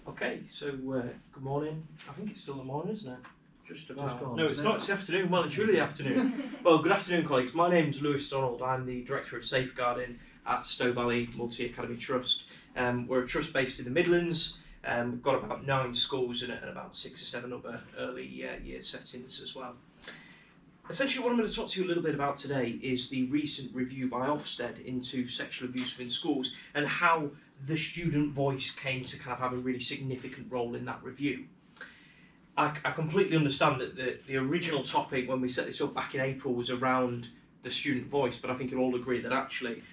Okay, so good morning. I think it's still the morning, isn't it? Just about. Just gone, No, it's not. It's the afternoon. Well, it's really the afternoon. Well, good afternoon, colleagues. My name's Lewis Donald. I'm the Director of Safeguarding at Stowe Valley Multi-Academy Trust. We're a trust based in the Midlands. We've got about 9 schools and about 6 or 7 other early year settings as well. Essentially, what I'm going to talk to you a little bit about today is the recent review by Ofsted into sexual abuse within schools and how the student voice came to kind of have a really significant role in that review. I completely understand that the original topic when we set this up back in April was around the student voice, but I think you'll all agree that actually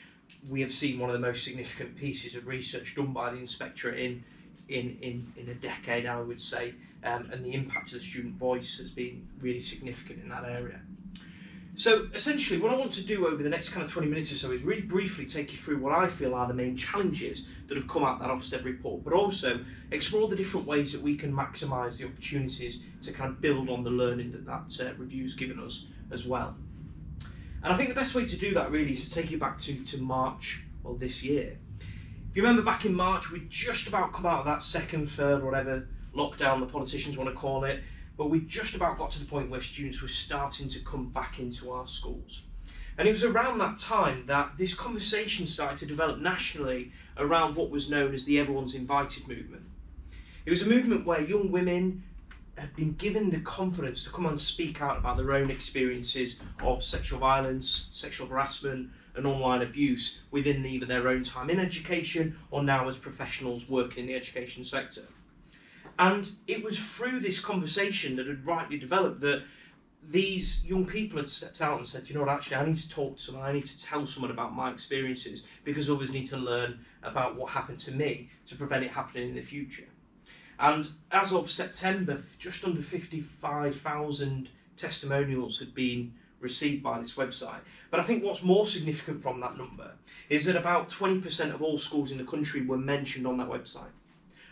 we have seen one of the most significant pieces of research done by the Inspectorate in a decade, I would say, and the impact of the student voice has been really significant in that area. So essentially what I want to do over the next kind of 20 minutes or so is really briefly take you through what I feel are the main challenges that have come out of that Ofsted report, but also explore the different ways that we can maximise the opportunities to kind of build on the learning that review's given us as well. And I think the best way to do that really is to take you back to March of this year. If you remember back in March, we'd just about come out of that second, third, whatever lockdown the politicians want to call it, but we just about got to the point where students were starting to come back into our schools. And it was around that time that this conversation started to develop nationally around what was known as the Everyone's Invited movement. It was a movement where young women had been given the confidence to come and speak out about their own experiences of sexual violence, sexual harassment and online abuse within either their own time in education or now as professionals working in the education sector. And it was through this conversation that had rightly developed that these young people had stepped out and said, you know what, actually I need to talk to someone, I need to tell someone about my experiences because others need to learn about what happened to me to prevent it happening in the future. And as of September, just under 55,000 testimonials had been received by this website. But I think what's more significant from that number is that about 20% of all schools in the country were mentioned on that website.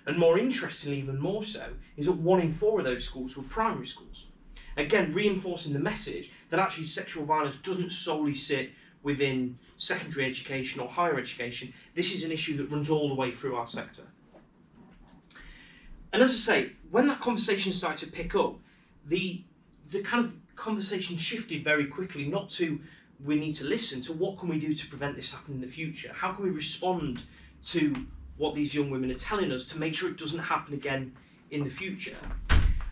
And more interestingly, even more so, is that 1 in 4 of those schools were primary schools. Again, reinforcing the message that actually sexual violence doesn't solely sit within secondary education or higher education. This is an issue that runs all the way through our sector. And as I say, when that conversation started to pick up, the kind of conversation shifted very quickly, not to we need to listen, to what can we do to prevent this happening in the future? How can we respond to what these young women are telling us to make sure it doesn't happen again in the future?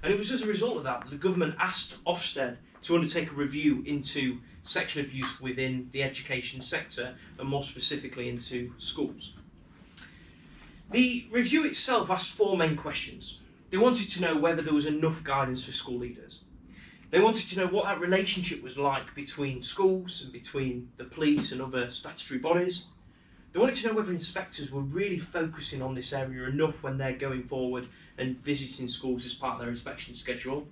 And it was as a result of that the government asked Ofsted to undertake a review into sexual abuse within the education sector and more specifically into schools. The review itself asked 4 main questions. They wanted to know whether there was enough guidance for school leaders. They wanted to know what that relationship was like between schools and between the police and other statutory bodies. They wanted to know whether inspectors were really focusing on this area enough when they're going forward and visiting schools as part of their inspection schedule.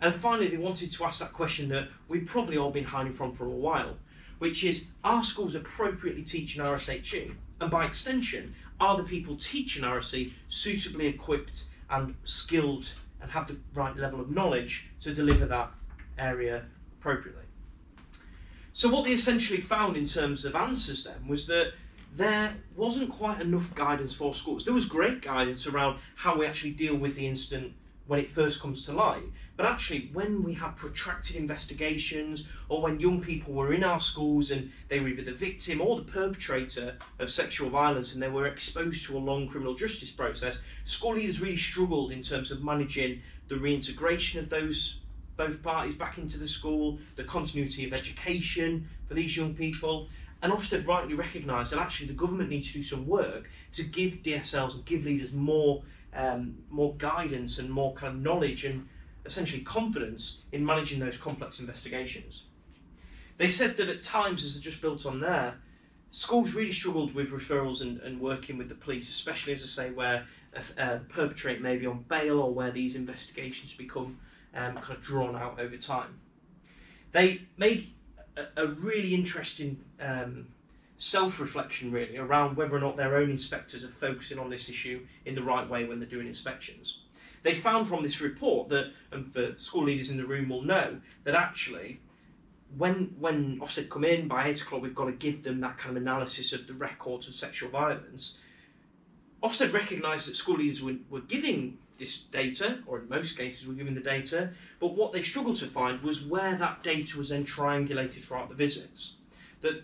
And finally, they wanted to ask that question that we've probably all been hiding from for a while, which is, are schools appropriately teaching RSHE? And by extension, are the people teaching RSE suitably equipped and skilled and have the right level of knowledge to deliver that area appropriately? So what they essentially found in terms of answers then was that there wasn't quite enough guidance for schools. There was great guidance around how we actually deal with the incident when it first comes to light, but actually when we have protracted investigations or when young people were in our schools and they were either the victim or the perpetrator of sexual violence and they were exposed to a long criminal justice process, school leaders really struggled in terms of managing the reintegration of both parties back into the school, the continuity of education for these young people. And Ofsted rightly recognised that actually the government needs to do some work to give DSLs and give leaders more guidance and more kind of knowledge and essentially confidence in managing those complex investigations. They said that at times, as I just built on there, schools really struggled with referrals and working with the police, especially, as I say, where the perpetrator may be on bail or where these investigations become kind of drawn out over time. They made a really interesting self-reflection really around whether or not their own inspectors are focusing on this issue in the right way when they're doing inspections. They found from this report that, and for school leaders in the room will know, that actually when Ofsted come in by 8 o'clock, we've got to give them that kind of analysis of the records of sexual violence. Ofsted recognised that school leaders were giving this data, or in most cases were giving the data, but what they struggled to find was where that data was then triangulated throughout the visits. That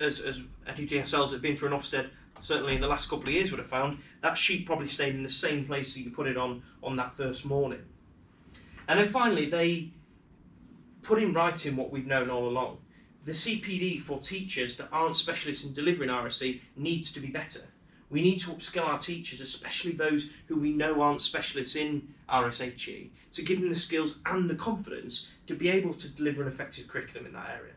as any GSLs that have been through an Ofsted, certainly in the last couple of years would have found, that sheet probably stayed in the same place that you put it on that first morning. And then finally, they put in writing what we've known all along. The CPD for teachers that aren't specialists in delivering RSE needs to be better. We need to upskill our teachers, especially those who we know aren't specialists in RSHE, to give them the skills and the confidence to be able to deliver an effective curriculum in that area.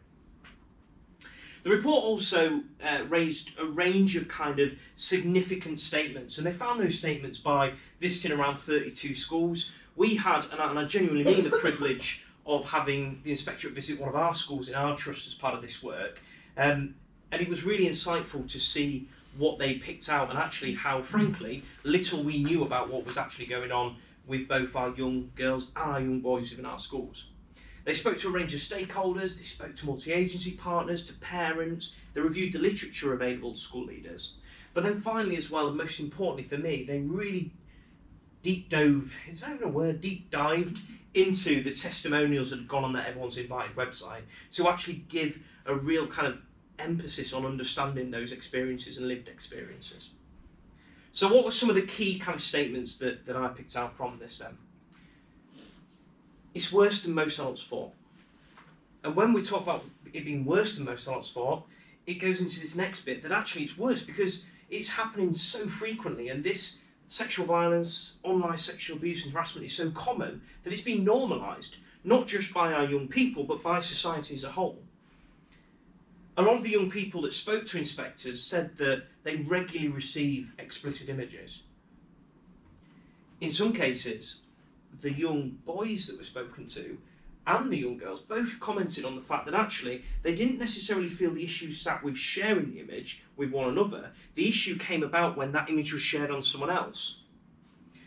The report also raised a range of kind of significant statements, and they found those statements by visiting around 32 schools. We had, and I genuinely mean the privilege of having the inspectorate visit one of our schools in our trust as part of this work, and it was really insightful to see what they picked out and actually how, frankly, little we knew about what was actually going on with both our young girls and our young boys within our schools. They spoke to a range of stakeholders, they spoke to multi-agency partners, to parents, they reviewed the literature available to school leaders. But then finally as well, and most importantly for me, they really deep dived into the testimonials that had gone on that Everyone's Invited website to actually give a real kind of emphasis on understanding those experiences and lived experiences. So what were some of the key kind of statements that I picked out from this then? It's worse than most adults thought. And when we talk about it being worse than most adults thought, it goes into this next bit that actually it's worse because it's happening so frequently, and this sexual violence, online sexual abuse and harassment is so common that it's been normalised, not just by our young people, but by society as a whole. A lot of the young people that spoke to inspectors said that they regularly receive explicit images. In some cases, the young boys that were spoken to and the young girls both commented on the fact that actually they didn't necessarily feel the issue sat with sharing the image with one another. The issue came about when that image was shared on someone else.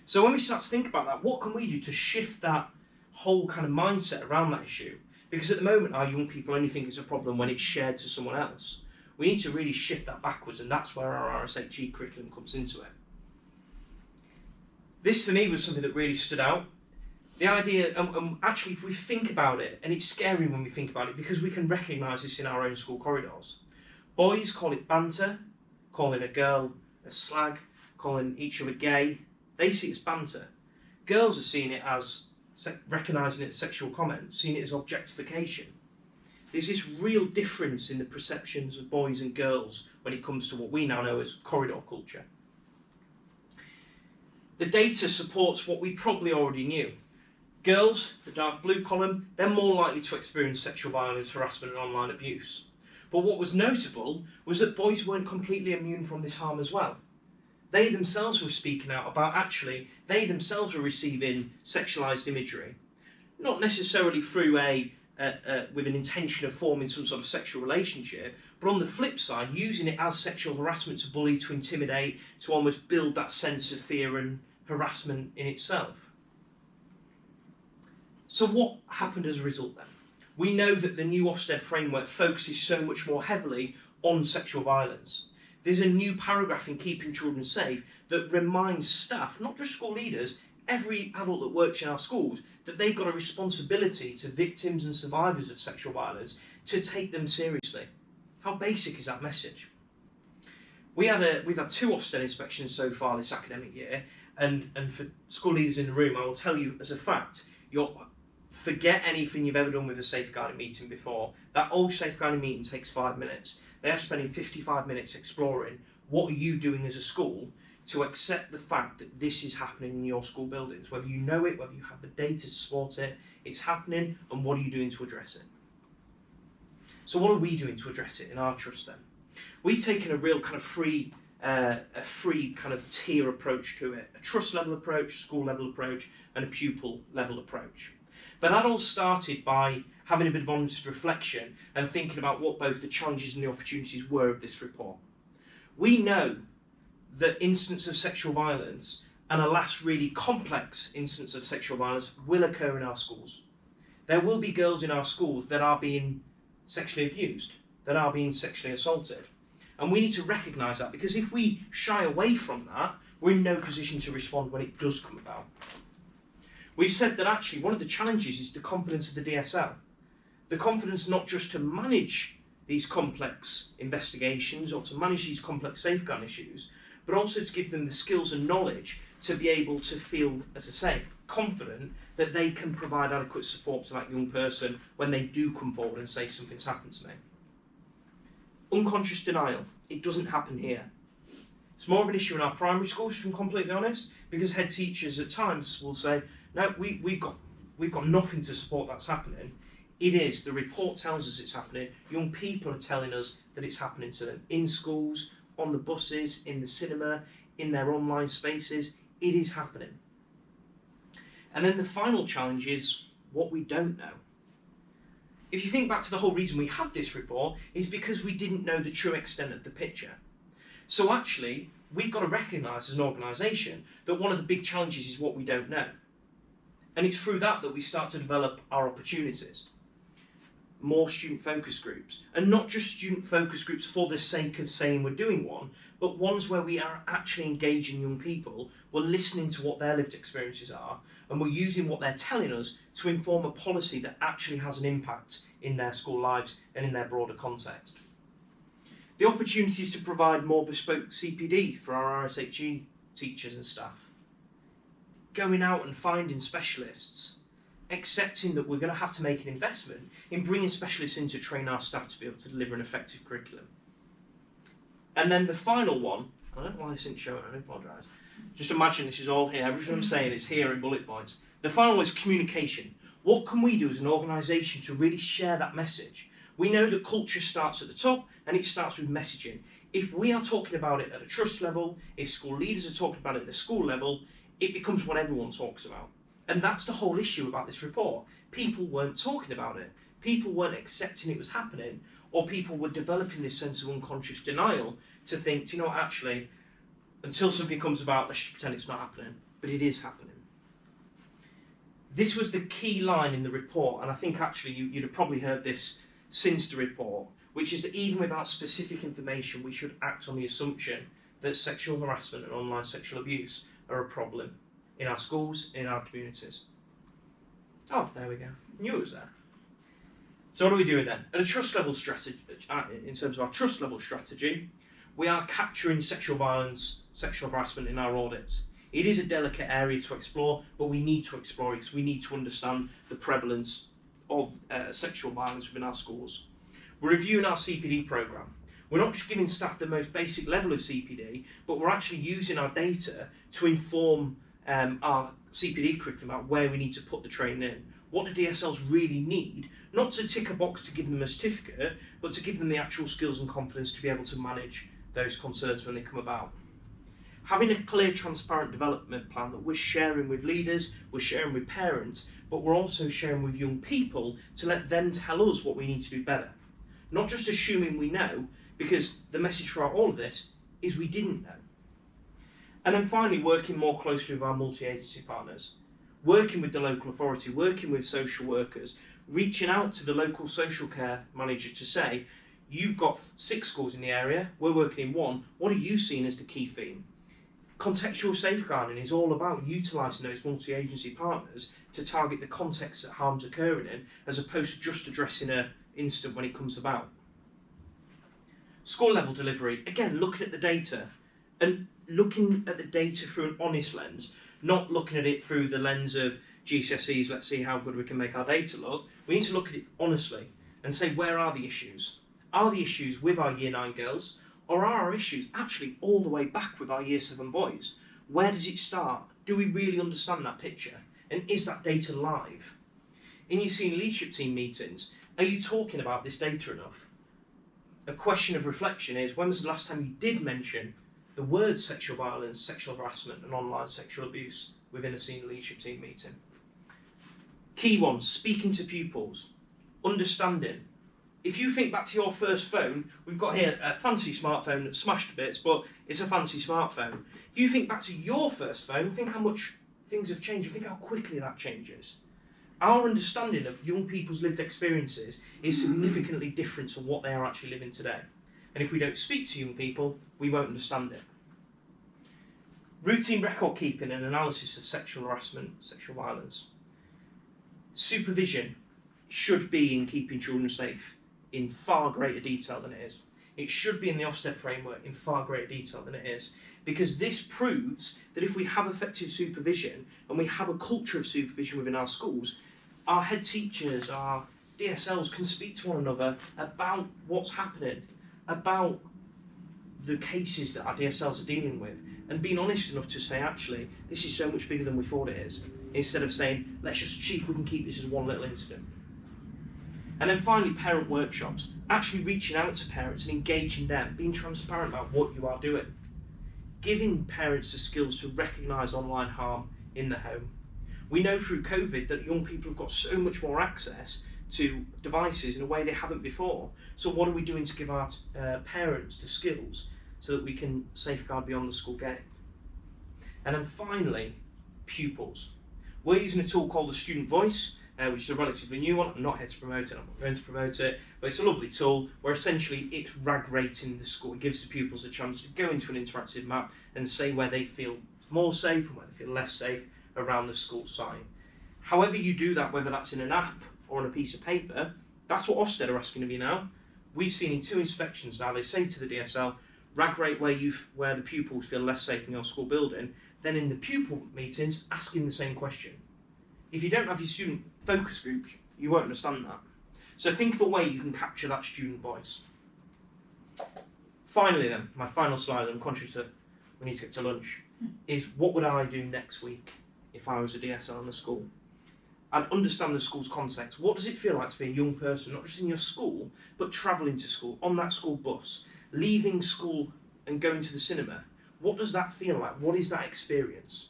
So when we start to think about that, what can we do to shift that whole kind of mindset around that issue? Because at the moment our young people only think it's a problem when it's shared to someone else. We need to really shift that backwards, and that's where our RSHE curriculum comes into it. This for me was something that really stood out. The idea, and actually if we think about it, and it's scary when we think about it because we can recognise this in our own school corridors. Boys call it banter, calling a girl a slag, calling each other gay. They see it as banter. Girls are seeing it as, recognising it as sexual comment, seeing it as objectification. There's this real difference in the perceptions of boys and girls when it comes to what we now know as corridor culture. The data supports what we probably already knew. Girls, the dark blue column, they're more likely to experience sexual violence, harassment and online abuse. But what was notable was that boys weren't completely immune from this harm as well. They themselves were speaking out about actually, they themselves were receiving sexualised imagery. Not necessarily through with an intention of forming some sort of sexual relationship, but on the flip side, using it as sexual harassment to bully, to intimidate, to almost build that sense of fear and harassment in itself. So what happened as a result then? We know that the new Ofsted framework focuses so much more heavily on sexual violence. There's a new paragraph in Keeping Children Safe that reminds staff, not just school leaders, every adult that works in our schools, that they've got a responsibility to victims and survivors of sexual violence to take them seriously. How basic is that message? We've had 2 Ofsted inspections so far this academic year, and for school leaders in the room, I will tell you as a fact, forget anything you've ever done with a safeguarding meeting before. That old safeguarding meeting takes 5 minutes. They are spending 55 minutes exploring what are you doing as a school to accept the fact that this is happening in your school buildings. Whether you know it, whether you have the data to support it, it's happening, and what are you doing to address it? So what are we doing to address it in our trust then? We've taken a real kind of free kind of tier approach to it. A trust level approach, school level approach, and a pupil level approach. But that all started by having a bit of honest reflection and thinking about what both the challenges and the opportunities were of this report. We know that incidents of sexual violence, and alas really complex incidents of sexual violence, will occur in our schools. There will be girls in our schools that are being sexually abused, that are being sexually assaulted. And we need to recognise that, because if we shy away from that, we're in no position to respond when it does come about. We've said that actually one of the challenges is the confidence of the DSL. The confidence not just to manage these complex investigations or to manage these complex safeguard issues, but also to give them the skills and knowledge to be able to feel, as I say, confident that they can provide adequate support to that young person when they do come forward and say something's happened to me. Unconscious denial, it doesn't happen here. It's more of an issue in our primary schools, if I'm completely honest, because head teachers at times will say, no, we've got nothing to support that's happening. It is, the report tells us it's happening. Young people are telling us that it's happening to them in schools, on the buses, in the cinema, in their online spaces. It is happening. And then the final challenge is what we don't know. If you think back to the whole reason we had this report, is because we didn't know the true extent of the picture. So actually, we've got to recognise as an organisation that one of the big challenges is what we don't know. And it's through that we start to develop our opportunities. More student focus groups, and not just student focus groups for the sake of saying we're doing one, but ones where we are actually engaging young people, we're listening to what their lived experiences are, and we're using what they're telling us to inform a policy that actually has an impact in their school lives and in their broader context. The opportunities to provide more bespoke CPD for our RSHE teachers and staff. Going out and finding specialists, accepting that we're going to have to make an investment in bringing specialists in to train our staff to be able to deliver an effective curriculum. And then the final one, I don't know why this didn't show it, I apologise. Just imagine this is all here, everything I'm saying is here in bullet points. The final one is communication. What can we do as an organisation to really share that message? We know that culture starts at the top and it starts with messaging. If we are talking about it at a trust level, if school leaders are talking about it at a school level, it becomes what everyone talks about. And that's the whole issue about this report. People weren't talking about it. People weren't accepting it was happening, or people were developing this sense of unconscious denial to think, do you know what, actually, until something comes about, let's just pretend it's not happening. But it is happening. This was the key line in the report, and I think actually you'd have probably heard this since the report, which is that even without specific information, we should act on the assumption that sexual harassment and online sexual abuse are a problem in our schools, in our communities. Oh, there we go. Knew it was there. So what are we doing then? At a trust level strategy, in terms of our trust level strategy, we are capturing sexual violence, sexual harassment in our audits. It is a delicate area to explore, but we need to explore it because we need to understand the prevalence of sexual violence within our schools. We're reviewing our CPD programme. We're not just giving staff the most basic level of CPD, but we're actually using our data to inform our CPD curriculum about where we need to put the training in. What do DSLs really need? Not to tick a box to give them a certificate, but to give them the actual skills and confidence to be able to manage those concerns when they come about. Having a clear, transparent development plan that we're sharing with leaders, we're sharing with parents, but we're also sharing with young people to let them tell us what we need to do better. Not just assuming we know, because the message throughout all of this is we didn't know. And then finally, working more closely with our multi-agency partners. Working with the local authority, working with social workers, reaching out to the local social care manager to say, you've got 6 schools in the area, we're working in 1, what are you seeing as the key theme? Contextual safeguarding is all about utilising those multi-agency partners to target the context that harm's occurring in, as opposed to just addressing an incident when it comes about. School level delivery, again, looking at the data, and looking at the data through an honest lens, not looking at it through the lens of GCSEs, let's see how good we can make our data look. We need to look at it honestly and say, where are the issues? Are the issues with our Year 9 girls, or are our issues actually all the way back with our Year 7 boys? Where does it start? Do we really understand that picture? And is that data live? In your senior leadership team meetings, are you talking about this data enough? A question of reflection is, when was the last time you did mention the words sexual violence, sexual harassment and online sexual abuse within a senior leadership team meeting? Key ones, speaking to pupils, understanding. If you think back to your first phone, we've got here a fancy smartphone that's smashed to bits, but it's a fancy smartphone. If you think back to your first phone, think how much things have changed, and think how quickly that changes. Our understanding of young people's lived experiences is significantly different to what they are actually living today. And if we don't speak to young people, we won't understand it. Routine record keeping and analysis of sexual harassment, sexual violence. Supervision should be in keeping children safe in far greater detail than it is. It should be in the Ofsted framework in far greater detail than it is, because this proves that if we have effective supervision and we have a culture of supervision within our schools, our head teachers, our DSLs can speak to one another about what's happening, about the cases that our DSLs are dealing with, and being honest enough to say, actually, this is so much bigger than we thought it is, instead of saying, let's just see if we can keep this as one little incident. And then finally, parent workshops, actually reaching out to parents and engaging them, being transparent about what you are doing, giving parents the skills to recognise online harm in the home. We know through COVID that young people have got so much more access to devices in a way they haven't before. So what are we doing to give our parents the skills so that we can safeguard beyond the school gate? And then finally, pupils. We're using a tool called the Student Voice, which is a relatively new one. I'm not here to promote it, I'm not going to promote it, but it's a lovely tool where essentially it's rag rating the school. It gives the pupils a chance to go into an interactive map and say where they feel more safe and where they feel less safe around the school site. However you do that, whether that's in an app or on a piece of paper, that's what Ofsted are asking of you now. We've seen in 2 inspections now, they say to the DSL, rag rate where the pupils feel less safe in your school building, then in the pupil meetings, asking the same question. If you don't have your student focus groups, you won't understand that. So think of a way you can capture that student voice. Finally then, my final slide, I'm conscious that we need to get to lunch, is what would I do next week if I was a DSL in a school? I'd understand the school's context. What does it feel like to be a young person, not just in your school, but travelling to school, on that school bus, leaving school and going to the cinema? What does that feel like? What is that experience?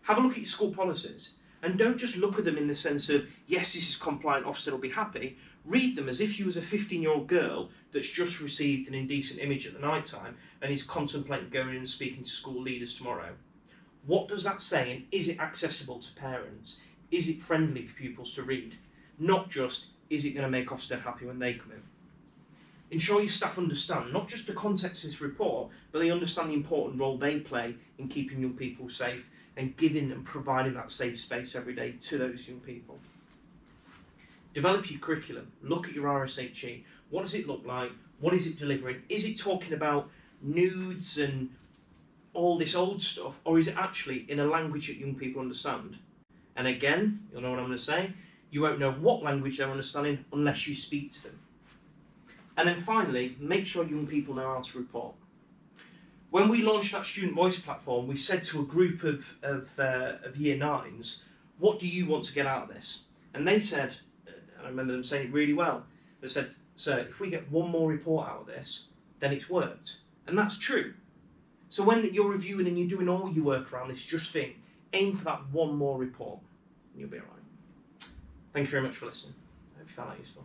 Have a look at your school policies. And don't just look at them in the sense of, yes, this is compliant, Ofsted will be happy. Read them as if you was a 15-year-old girl that's just received an indecent image at the night time and is contemplating going in and speaking to school leaders tomorrow. What does that say, and is it accessible to parents? Is it friendly for pupils to read? Not just, is it going to make Ofsted happy when they come in? Ensure your staff understand not just the context of this report, but they understand the important role they play in keeping young people safe and giving and providing that safe space every day to those young people. Develop your curriculum. Look at your RSHE. What does it look like? What is it delivering? Is it talking about nudes and all this old stuff, or is it actually in a language that young people understand? And again, you'll know what I'm going to say, you won't know what language they're understanding unless you speak to them. And then finally, make sure young people know how to report. When we launched that Student Voice platform, we said to a group of Year 9s, what do you want to get out of this? And they said, and I remember them saying it really well, they said, sir, if we get one more report out of this, then it's worked. And that's true. So when you're reviewing and you're doing all your work around this, just think, aim for that one more report, and you'll be all right. Thank you very much for listening. I hope you found that useful.